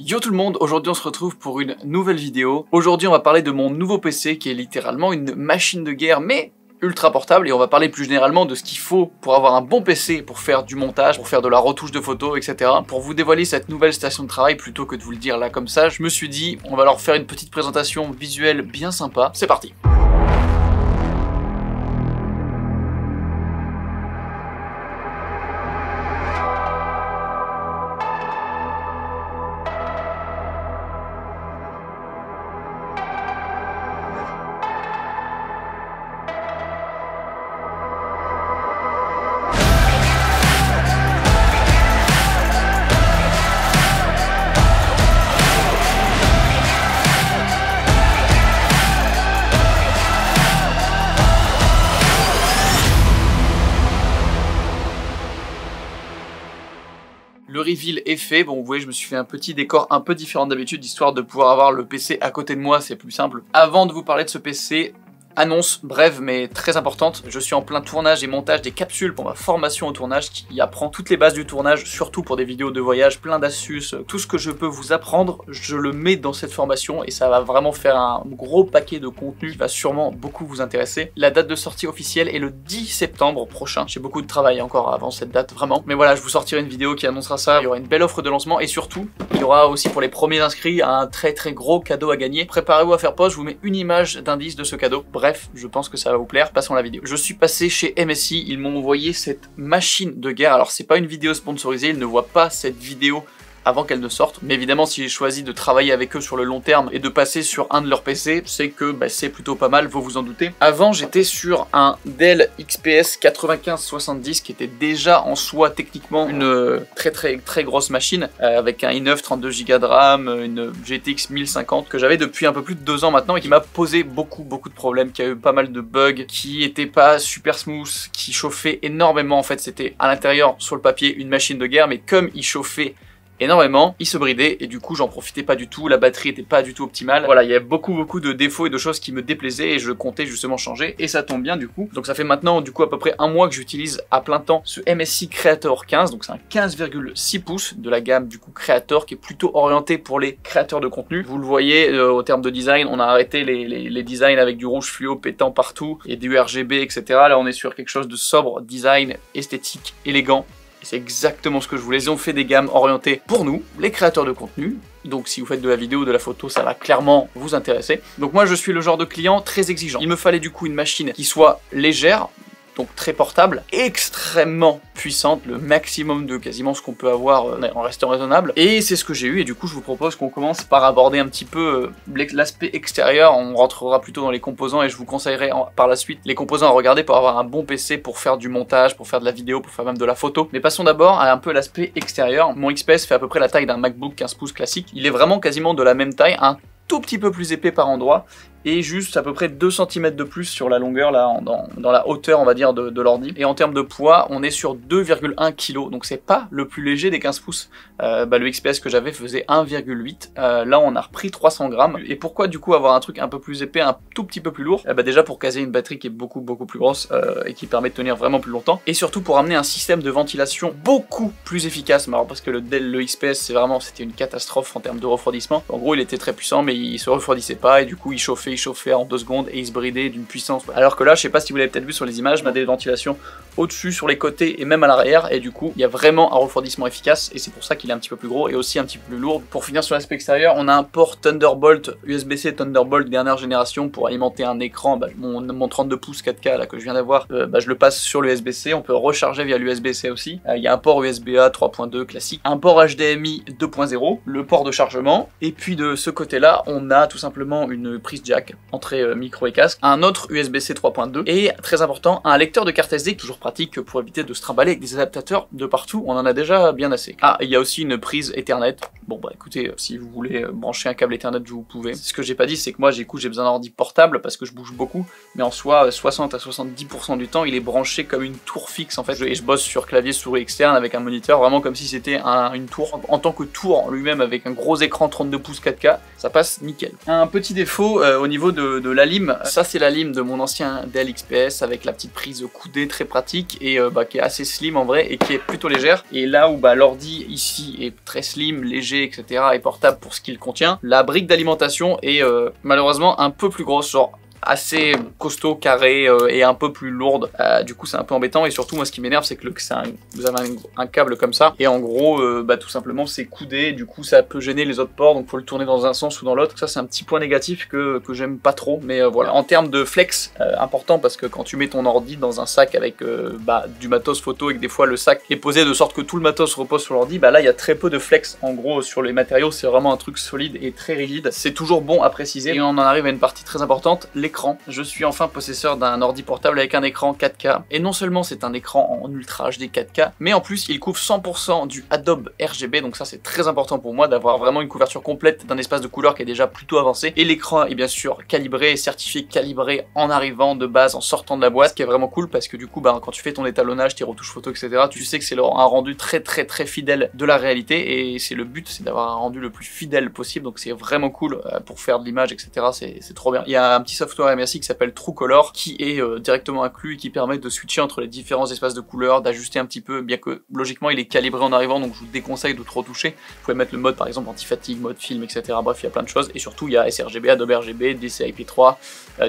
Yo tout le monde, aujourd'hui on se retrouve pour une nouvelle vidéo. Aujourd'hui on va parler de mon nouveau PC qui est littéralement une machine de guerre mais ultra portable, et on va parler plus généralement de ce qu'il faut pour avoir un bon PC pour faire du montage, pour faire de la retouche de photos, etc. Pour vous dévoiler cette nouvelle station de travail plutôt que de vous le dire là comme ça, je me suis dit on va leur faire une petite présentation visuelle bien sympa. C'est parti. Le reveal est fait, bon vous voyez je me suis fait un petit décor un peu différent d'habitude histoire de pouvoir avoir le PC à côté de moi, c'est plus simple. Avant de vous parler de ce PC, annonce brève mais très importante, je suis en plein tournage et montage des capsules pour ma formation au tournage qui apprend toutes les bases du tournage, surtout pour des vidéos de voyage, plein d'astuces, tout ce que je peux vous apprendre, je le mets dans cette formation et ça va vraiment faire un gros paquet de contenu qui va sûrement beaucoup vous intéresser. La date de sortie officielle est le 10 septembre prochain, j'ai beaucoup de travail encore avant cette date vraiment, mais voilà je vous sortirai une vidéo qui annoncera ça, il y aura une belle offre de lancement et surtout il y aura aussi pour les premiers inscrits un très gros cadeau à gagner. Préparez-vous à faire pause, je vous mets une image d'indice de ce cadeau. Bref, je pense que ça va vous plaire, passons à la vidéo. Je suis passé chez MSI, ils m'ont envoyé cette machine de guerre. Alors c'est pas une vidéo sponsorisée, ils ne voient pas cette vidéo avant qu'elle ne sorte, mais évidemment si j'ai choisi de travailler avec eux sur le long terme et de passer sur un de leurs PC, c'est que c'est plutôt pas mal, vous vous en doutez. Avant j'étais sur un Dell XPS 9570 qui était déjà en soi techniquement une très grosse machine, avec un i9 32 Go de RAM, une GTX 1050 que j'avais depuis un peu plus de 2 ans maintenant et qui m'a posé beaucoup de problèmes, qui a eu pas mal de bugs, qui était pas super smooth, qui chauffait énormément. En fait c'était à l'intérieur sur le papier une machine de guerre, mais comme il chauffait énormément, il se bridait et du coup j'en profitais pas du tout, la batterie était pas du tout optimale. Voilà, il y a beaucoup de défauts et de choses qui me déplaisaient et je comptais justement changer et ça tombe bien du coup. Donc ça fait maintenant du coup à peu près un mois que j'utilise à plein temps ce MSI Creator 15, donc c'est un 15,6 pouces de la gamme du coup Creator qui est plutôt orienté pour les créateurs de contenu. Vous le voyez au terme de design, on a arrêté les designs avec du rouge fluo pétant partout et du RGB etc. Là on est sur quelque chose de sobre, design, esthétique, élégant. Et c'est exactement ce que je voulais. Ils ont fait des gammes orientées pour nous, les créateurs de contenu. Donc si vous faites de la vidéo, de la photo, ça va clairement vous intéresser. Donc moi je suis le genre de client très exigeant. Il me fallait du coup une machine qui soit légère, donc très portable, extrêmement puissante, le maximum de quasiment ce qu'on peut avoir en restant raisonnable. Et c'est ce que j'ai eu et du coup je vous propose qu'on commence par aborder un petit peu l'aspect extérieur. On rentrera plutôt dans les composants et je vous conseillerais par la suite les composants à regarder pour avoir un bon PC pour faire du montage, pour faire de la vidéo, pour faire même de la photo. Mais passons d'abord à un peu l'aspect extérieur. Mon XPS fait à peu près la taille d'un MacBook 15 pouces classique. Il est vraiment quasiment de la même taille, un tout petit peu plus épais par endroit et juste à peu près 2 cm de plus sur la longueur, là, dans la hauteur on va dire de l'ordi. Et en termes de poids, on est sur 2,1 kg, donc c'est pas le plus léger des 15 pouces. Le XPS que j'avais faisait 1,8, là on a repris 300 grammes. Et pourquoi du coup avoir un truc un peu plus épais, un tout petit peu plus lourd? Déjà pour caser une batterie qui est beaucoup plus grosse et qui permet de tenir vraiment plus longtemps. Et surtout pour amener un système de ventilation beaucoup plus efficace. Alors parce que le Dell, le XPS, c'était une catastrophe en termes de refroidissement. En gros il était très puissant mais il se refroidissait pas et du coup il chauffait en 2 secondes et il se bridait d'une puissance. Alors que là, je sais pas si vous l'avez peut-être vu sur les images, on a des ventilations au-dessus, sur les côtés et même à l'arrière et du coup, il y a vraiment un refroidissement efficace et c'est pour ça qu'il est un petit peu plus gros et aussi un petit peu plus lourd. Pour finir sur l'aspect extérieur, on a un port Thunderbolt, USB-C Thunderbolt dernière génération pour alimenter un écran. Mon 32 pouces 4K là que je viens d'avoir, je le passe sur l'USB-C, on peut recharger via l'USB-C aussi. Il y a un port USB-A 3.2 classique, un port HDMI 2.0, le port de chargement et puis de ce côté-là, on a tout simplement une prise jack, entrée micro et casque, un autre USB-C 3.2 et très important, un lecteur de carte SD, toujours pratique pour éviter de se trimballer avec des adaptateurs de partout, on en a déjà bien assez. Ah, il y a aussi une prise Ethernet. Bon écoutez, si vous voulez brancher un câble Ethernet, vous pouvez. Ce que j'ai pas dit, c'est que moi j'ai besoin d'un ordi portable parce que je bouge beaucoup, mais en soi 60 à 70% du temps il est branché comme une tour fixe en fait, et je bosse sur clavier souris externe avec un moniteur, vraiment comme si c'était une tour, en tant que tour en lui-même avec un gros écran 32 pouces 4K, ça passe nickel. Un petit défaut au niveau de la lime, ça c'est la lime de mon ancien Dell XPS avec la petite prise coudée très pratique et qui est assez slim en vrai et qui est plutôt légère. Et là où l'ordi ici est très slim, léger, etc. et portable pour ce qu'il contient, la brique d'alimentation est malheureusement un peu plus grosse, genre assez costaud, carré et un peu plus lourde. Du coup c'est un peu embêtant et surtout moi ce qui m'énerve c'est que vous avez un câble comme ça et en gros tout simplement c'est coudé, du coup ça peut gêner les autres ports donc faut le tourner dans un sens ou dans l'autre. Ça c'est un petit point négatif que j'aime pas trop, mais voilà. En termes de flex, important parce que quand tu mets ton ordi dans un sac avec du matos photo et que des fois le sac est posé de sorte que tout le matos repose sur l'ordi, là il y a très peu de flex en gros sur les matériaux, c'est vraiment un truc solide et très rigide. C'est toujours bon à préciser et on en arrive à une partie très importante, l'écran. Je suis enfin possesseur d'un ordi portable avec un écran 4K et non seulement c'est un écran en Ultra HD 4K, mais en plus il couvre 100% du Adobe RGB, donc ça c'est très important pour moi d'avoir vraiment une couverture complète d'un espace de couleur qui est déjà plutôt avancé. Et l'écran est bien sûr calibré, certifié calibré en arrivant de base, en sortant de la boîte, ce qui est vraiment cool parce que du coup quand tu fais ton étalonnage, tes retouches photos, etc., tu sais que c'est un rendu très fidèle de la réalité et c'est le but, c'est d'avoir un rendu le plus fidèle possible, donc c'est vraiment cool pour faire de l'image, etc. C'est trop bien. Il y a un petit software MSI qui s'appelle TrueColor qui est directement inclus et qui permet de switcher entre les différents espaces de couleurs, d'ajuster un petit peu, bien que logiquement il est calibré en arrivant, donc je vous déconseille de trop toucher. Vous pouvez mettre le mode par exemple anti-fatigue, mode film, etc. Bref, il y a plein de choses et surtout il y a sRGB, Adobe RGB, DCI P3,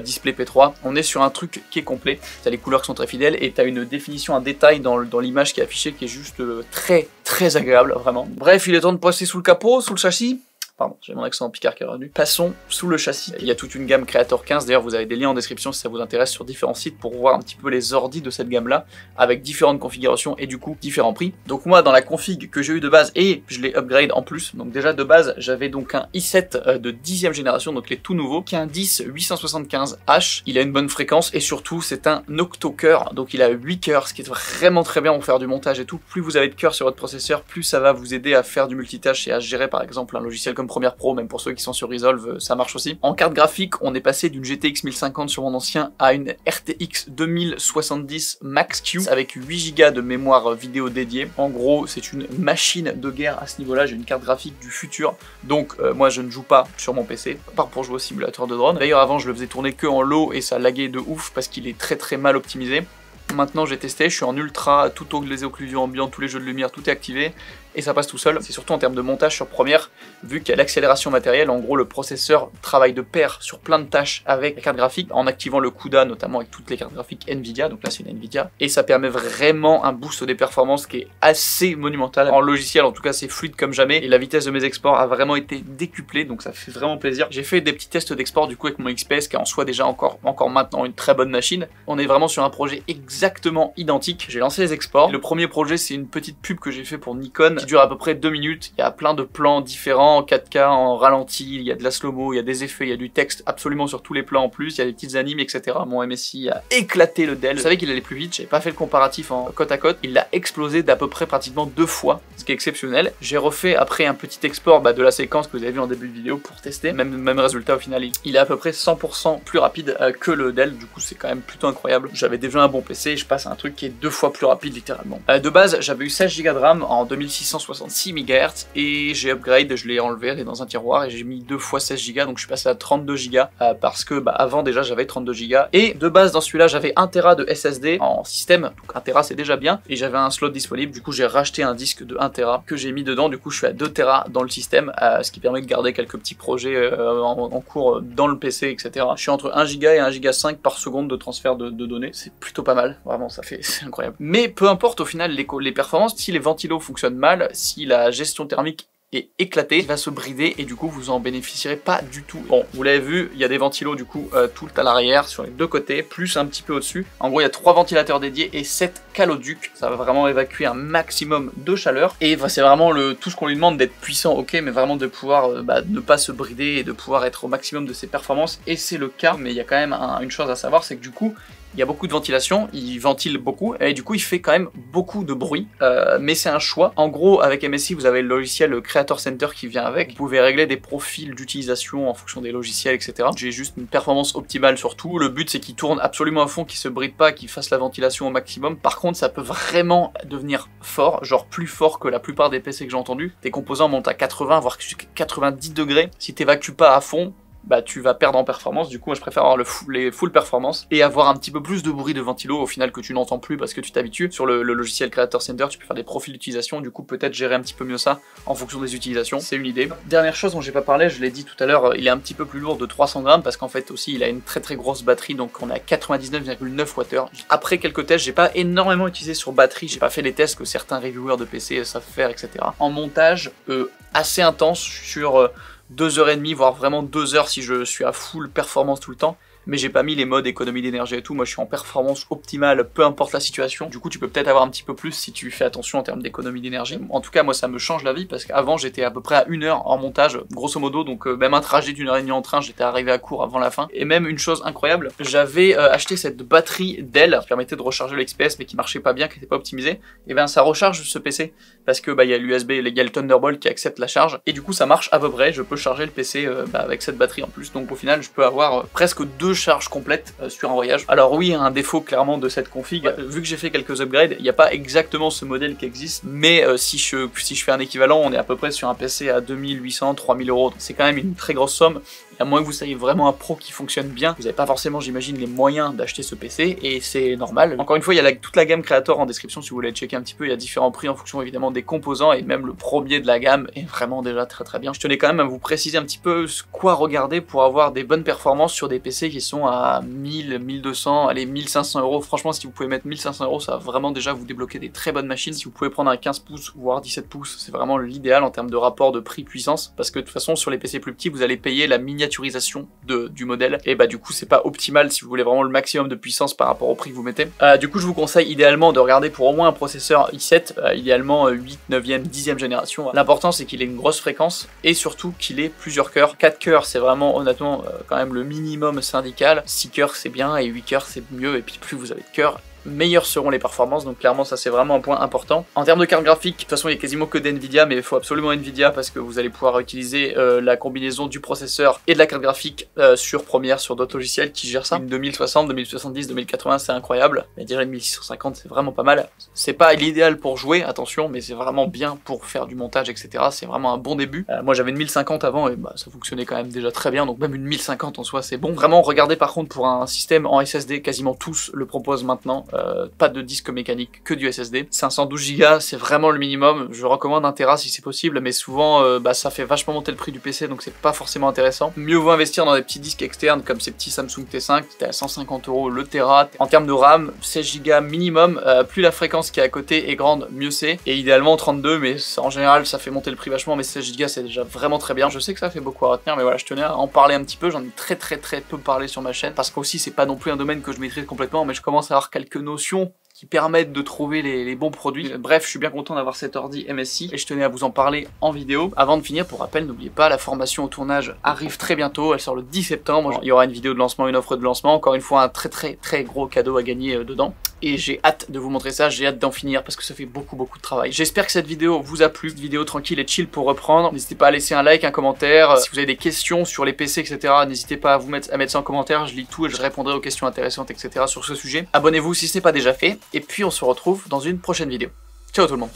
Display P3. On est sur un truc qui est complet, t'as les couleurs qui sont très fidèles et t'as une définition, un détail dans l'image qui est affichée qui est juste très agréable, vraiment. Bref, il est temps de passer sous le capot, sous le châssis. Pardon, j'ai mon accent en picard qui est revenu. Passons sous le châssis. Il y a toute une gamme Creator 15, d'ailleurs vous avez des liens en description si ça vous intéresse sur différents sites pour voir un petit peu les ordis de cette gamme-là, avec différentes configurations et du coup différents prix. Donc moi dans la config que j'ai eu de base, et je l'ai upgrade en plus, donc déjà de base j'avais donc un i7 de 10e génération, donc les tout nouveaux, qui est un 10 875H, il a une bonne fréquence et surtout c'est un octo-cœur, donc il a 8 cœurs, ce qui est vraiment très bien pour faire du montage et tout. Plus vous avez de cœurs sur votre processeur, plus ça va vous aider à faire du multitâche et à gérer par exemple un logiciel comme Premiere Pro, même pour ceux qui sont sur Resolve, ça marche aussi. En carte graphique, on est passé d'une GTX 1050 sur mon ancien à une RTX 2070 Max-Q avec 8 Go de mémoire vidéo dédiée. En gros, c'est une machine de guerre à ce niveau-là, j'ai une carte graphique du futur, donc moi je ne joue pas sur mon PC, à part pour jouer au simulateur de drone. D'ailleurs avant je le faisais tourner que en low et ça laguait de ouf parce qu'il est très mal optimisé. Maintenant j'ai testé, je suis en ultra, toutes les occlusions ambiantes, tous les jeux de lumière, tout est activé et ça passe tout seul. C'est surtout en termes de montage sur Premiere, vu qu'il y a l'accélération matérielle, en gros le processeur travaille de pair sur plein de tâches avec la carte graphique, en activant le CUDA notamment avec toutes les cartes graphiques Nvidia, donc là c'est une Nvidia, et ça permet vraiment un boost des performances qui est assez monumental. En logiciel en tout cas c'est fluide comme jamais, et la vitesse de mes exports a vraiment été décuplée, donc ça fait vraiment plaisir. J'ai fait des petits tests d'export du coup avec mon XPS qui est en soi déjà encore maintenant une très bonne machine. On est vraiment sur un projet exactement identique. J'ai lancé les exports. Le premier projet c'est une petite pub que j'ai fait pour Nikon qui dure à peu près 2 minutes, il y a plein de plans différents en 4K, en ralenti, il y a de la slow-mo, il y a des effets, il y a du texte absolument sur tous les plans en plus, il y a des petites animes, etc. Mon MSI a éclaté le Dell. Je savais qu'il allait plus vite, j'avais pas fait le comparatif en côte à côte, il l'a explosé d'à peu près pratiquement 2 fois, ce qui est exceptionnel. J'ai refait après un petit export de la séquence que vous avez vu en début de vidéo pour tester, même résultat au final, il est à peu près 100% plus rapide que le Dell, du coup c'est quand même plutôt incroyable. J'avais déjà un bon PC, je passe à un truc qui est 2 fois plus rapide littéralement. De base j'avais eu 16 Go de RAM en 2666 MHz et j'ai upgrade, je l'ai enlevé, elle est dans un tiroir et j'ai mis 2 fois 16 Go, donc je suis passé à 32 Go parce que avant déjà j'avais 32 Go et de base dans celui-là j'avais 1 Tera de SSD en système, donc 1 Tera c'est déjà bien et j'avais un slot disponible, du coup j'ai racheté un disque de 1 Tera que j'ai mis dedans, du coup je suis à 2 Tera dans le système, ce qui permet de garder quelques petits projets en cours dans le PC, etc. Je suis entre 1 Go et 1 Go 5 par seconde de transfert de données, c'est plutôt pas mal, vraiment c'est incroyable. Mais peu importe au final les performances, si les ventilos fonctionnent mal, si la gestion thermique est éclatée, il va se brider et du coup vous en bénéficierez pas du tout. Bon, vous l'avez vu, il y a des ventilos du coup tout à l'arrière, sur les deux côtés, plus un petit peu au-dessus. En gros il y a 3 ventilateurs dédiés et 7 caloducs, ça va vraiment évacuer un maximum de chaleur et c'est vraiment tout ce qu'on lui demande, d'être puissant, ok, mais vraiment de pouvoir ne pas se brider et de pouvoir être au maximum de ses performances, et c'est le cas. Mais il y a quand même une chose à savoir, c'est que du coup il y a beaucoup de ventilation, il ventile beaucoup, et du coup il fait quand même beaucoup de bruit, mais c'est un choix. En gros, avec MSI, vous avez le logiciel Creator Center qui vient avec, vous pouvez régler des profils d'utilisation en fonction des logiciels, etc. J'ai juste une performance optimale sur tout, le but c'est qu'il tourne absolument à fond, qu'il se bride pas, qu'il fasse la ventilation au maximum. Par contre, ça peut vraiment devenir fort, genre plus fort que la plupart des PC que j'ai entendu. Tes composants montent à 80, voire 90 degrés, si t'évacues pas à fond, bah tu vas perdre en performance. Du coup moi je préfère avoir les full performance et avoir un petit peu plus de bruit de ventilo au final que tu n'entends plus parce que tu t'habitues. Sur le logiciel Creator Center tu peux faire des profils d'utilisation, du coup peut-être gérer un petit peu mieux ça en fonction des utilisations, c'est une idée. Dernière chose dont j'ai pas parlé, je l'ai dit tout à l'heure, il est un petit peu plus lourd de 300 grammes parce qu'en fait aussi il a une très grosse batterie, donc on est à 99,9 Wh. Après quelques tests, j'ai pas énormément utilisé sur batterie, j'ai pas fait les tests que certains reviewers de PC savent faire, etc. En montage assez intense sur 2h30 voire vraiment 2 heures si je suis à full performance tout le temps. Mais j'ai pas mis les modes économie d'énergie et tout, moi je suis en performance optimale, peu importe la situation. Du coup tu peux peut-être avoir un petit peu plus si tu fais attention en termes d'économie d'énergie. En tout cas moi ça me change la vie parce qu'avant j'étais à peu près à 1 heure en montage, grosso modo, donc même un trajet d'1h30 en train, j'étais arrivé à court avant la fin. Et même une chose incroyable, j'avais acheté cette batterie Dell qui permettait de recharger le XPS mais qui marchait pas bien, qui était pas optimisée. Et ben ça recharge ce PC parce que il y a l'USB, il y a le Thunderbolt qui accepte la charge et du coup ça marche à peu près, je peux charger le PC avec cette batterie en plus. Donc au final je peux avoir presque 2 charges complètes sur un voyage. Alors oui, un défaut clairement de cette config, vu que j'ai fait quelques upgrades, il n'y a pas exactement ce modèle qui existe, mais si je fais un équivalent, on est à peu près sur un PC à 2800, 3000 euros, c'est quand même une très grosse somme. À moins que vous soyez vraiment un pro qui fonctionne bien, vous n'avez pas forcément, j'imagine, les moyens d'acheter ce PC, et c'est normal. Encore une fois, il y a toute la gamme Creator en description si vous voulez checker un petit peu, il y a différents prix en fonction évidemment des composants, et même le premier de la gamme est vraiment déjà très bien. Je tenais quand même à vous préciser un petit peu quoi regarder pour avoir des bonnes performances sur des PC qui sont à 1000, 1200, allez 1500 euros. Franchement, si vous pouvez mettre 1500 euros, ça va vraiment déjà vous débloquer des très bonnes machines. Si vous pouvez prendre un 15 pouces, voire 17 pouces, c'est vraiment l'idéal en termes de rapport de prix-puissance, parce que de toute façon, sur les PC plus petits, vous allez payer la miniaturisation du modèle, et bah du coup c'est pas optimal si vous voulez vraiment le maximum de puissance par rapport au prix que vous mettez. Du coup je vous conseille idéalement de regarder pour au moins un processeur i7, idéalement 8, 9e, 10e génération. L'important c'est qu'il ait une grosse fréquence et surtout qu'il ait plusieurs cœurs. 4 cœurs c'est vraiment honnêtement quand même le minimum syndical, 6 cœurs c'est bien et 8 cœurs c'est mieux, et puis plus vous avez de cœurs, meilleures seront les performances, donc clairement ça c'est vraiment un point important. En termes de carte graphique, de toute façon il y a quasiment que d'NVIDIA, mais il faut absolument NVIDIA parce que vous allez pouvoir utiliser la combinaison du processeur et de la carte graphique sur Premiere, sur d'autres logiciels qui gèrent ça. Une 2060, 2070, 2080 c'est incroyable, mais déjà une 1650 c'est vraiment pas mal. C'est pas l'idéal pour jouer, attention, mais c'est vraiment bien pour faire du montage, etc. C'est vraiment un bon début. Moi j'avais une 1050 avant et bah, ça fonctionnait quand même déjà très bien, donc même une 1050 en soi c'est bon. Vraiment regardez par contre pour un système en SSD, quasiment tous le proposent maintenant. Pas de disque mécanique, que du SSD. 512 Go c'est vraiment le minimum, je recommande 1 Tera si c'est possible, mais souvent ça fait vachement monter le prix du PC, donc c'est pas forcément intéressant. Mieux vaut investir dans des petits disques externes comme ces petits Samsung T5, qui étaient à 150 € le Tera. En termes de RAM, 16 Go minimum, plus la fréquence qui est à côté est grande, mieux c'est, et idéalement 32, mais en général ça fait monter le prix vachement, mais 16 Go c'est déjà vraiment très bien. Je sais que ça fait beaucoup à retenir, mais voilà, je tenais à en parler un petit peu, j'en ai très peu parlé sur ma chaîne, parce qu'aussi c'est pas non plus un domaine que je maîtrise complètement, mais je commence à avoir quelques notions qui permettent de trouver les bons produits. Bref, je suis bien content d'avoir cet ordi MSI et je tenais à vous en parler en vidéo. Avant de finir, pour rappel, n'oubliez pas, la formation au tournage arrive très bientôt, elle sort le 10 septembre. Il y aura une vidéo de lancement, une offre de lancement, encore une fois un très gros cadeau à gagner dedans. Et j'ai hâte de vous montrer ça, j'ai hâte d'en finir parce que ça fait beaucoup de travail. J'espère que cette vidéo vous a plu, une vidéo tranquille et chill pour reprendre. N'hésitez pas à laisser un like, un commentaire. Si vous avez des questions sur les PC, etc., n'hésitez pas à mettre ça en commentaire, je lis tout et je répondrai aux questions intéressantes, etc. sur ce sujet. Abonnez-vous si ce n'est pas déjà fait, et puis on se retrouve dans une prochaine vidéo. Ciao tout le monde.